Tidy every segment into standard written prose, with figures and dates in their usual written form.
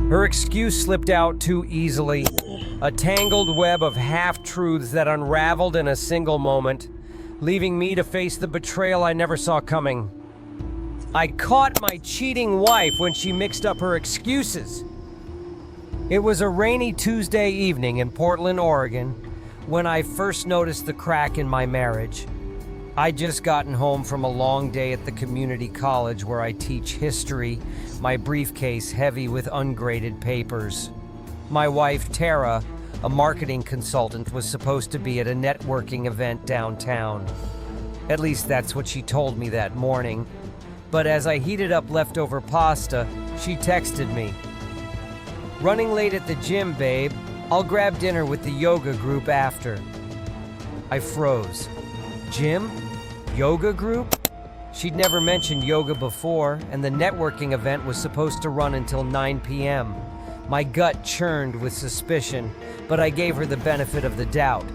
Her excuse slipped out too easily, a tangled web of half-truths that unraveled in a single moment, leaving me to face the betrayal I never saw coming. I caught my cheating wife when she mixed up her excuses. It was a rainy Tuesday evening in Portland, Oregon, when I first noticed the crack in my marriage. I'd just gotten home from a long day at the community college where I teach history, my briefcase heavy with ungraded papers. My wife, Tara, a marketing consultant, was supposed to be at a networking event downtown. At least that's what she told me that morning. But as I heated up leftover pasta, she texted me. "Running late at the gym, babe. I'll grab dinner with the yoga group after." I froze. Gym? Yoga group? She'd never mentioned yoga before, and the networking event was supposed to run until 9 p.m. My gut churned with suspicion, but I gave her the benefit of the doubt,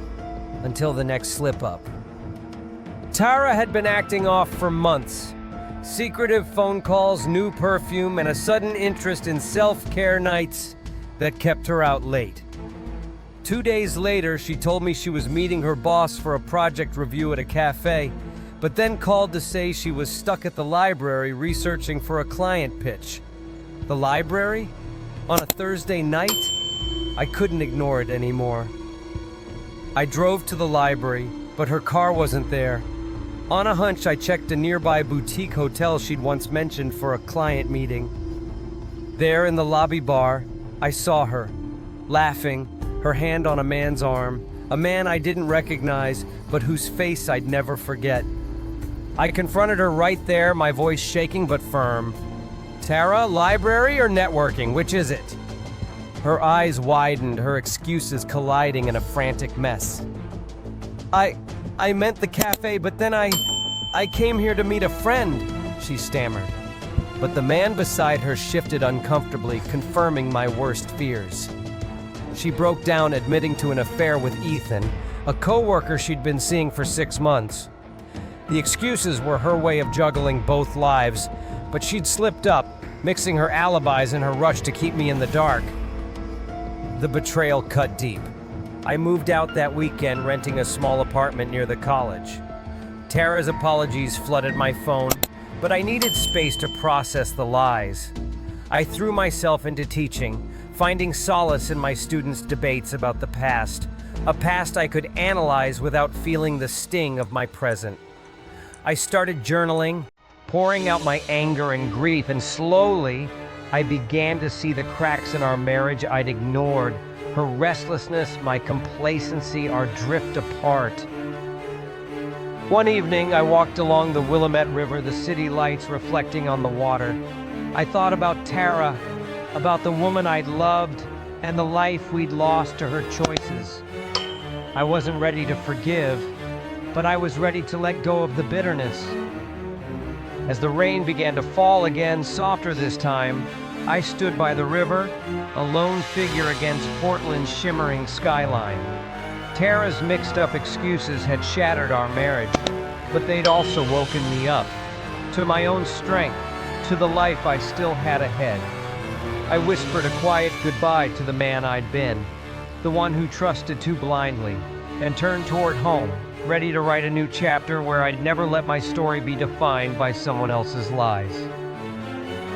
until the next slip-up. Tara had been acting off for months. Secretive phone calls, new perfume, and a sudden interest in self-care nights that kept her out late. 2 days later, she told me she was meeting her boss for a project review at a cafe, but then called to say she was stuck at the library researching for a client pitch. The library? On a Thursday night? I couldn't ignore it anymore. I drove to the library, but her car wasn't there. On a hunch, I checked a nearby boutique hotel she'd once mentioned for a client meeting. There in the lobby bar, I saw her, laughing, her hand on a man's arm, a man I didn't recognize, but whose face I'd never forget. I confronted her right there, my voice shaking but firm. "Tara, library or networking, which is it?" Her eyes widened, her excuses colliding in a frantic mess. I meant the cafe, but then I came here to meet a friend," she stammered. But the man beside her shifted uncomfortably, confirming my worst fears. She broke down, admitting to an affair with Ethan, a coworker she'd been seeing for 6 months. The excuses were her way of juggling both lives, but she'd slipped up, mixing her alibis in her rush to keep me in the dark. The betrayal cut deep. I moved out that weekend, renting a small apartment near the college. Tara's apologies flooded my phone, but I needed space to process the lies. I threw myself into teaching, finding solace in my students' debates about the past, a past I could analyze without feeling the sting of my present. I started journaling, pouring out my anger and grief, and slowly, I began to see the cracks in our marriage I'd ignored, her restlessness, my complacency, our drift apart. One evening, I walked along the Willamette River, the city lights reflecting on the water. I thought about Tara, about the woman I'd loved, and the life we'd lost to her choices. I wasn't ready to forgive, but I was ready to let go of the bitterness. As the rain began to fall again, softer this time, I stood by the river, a lone figure against Portland's shimmering skyline. Tara's mixed-up excuses had shattered our marriage, but they'd also woken me up, to my own strength, to the life I still had ahead. I whispered a quiet goodbye to the man I'd been, the one who trusted too blindly, and turned toward home, ready to write a new chapter where I'd never let my story be defined by someone else's lies.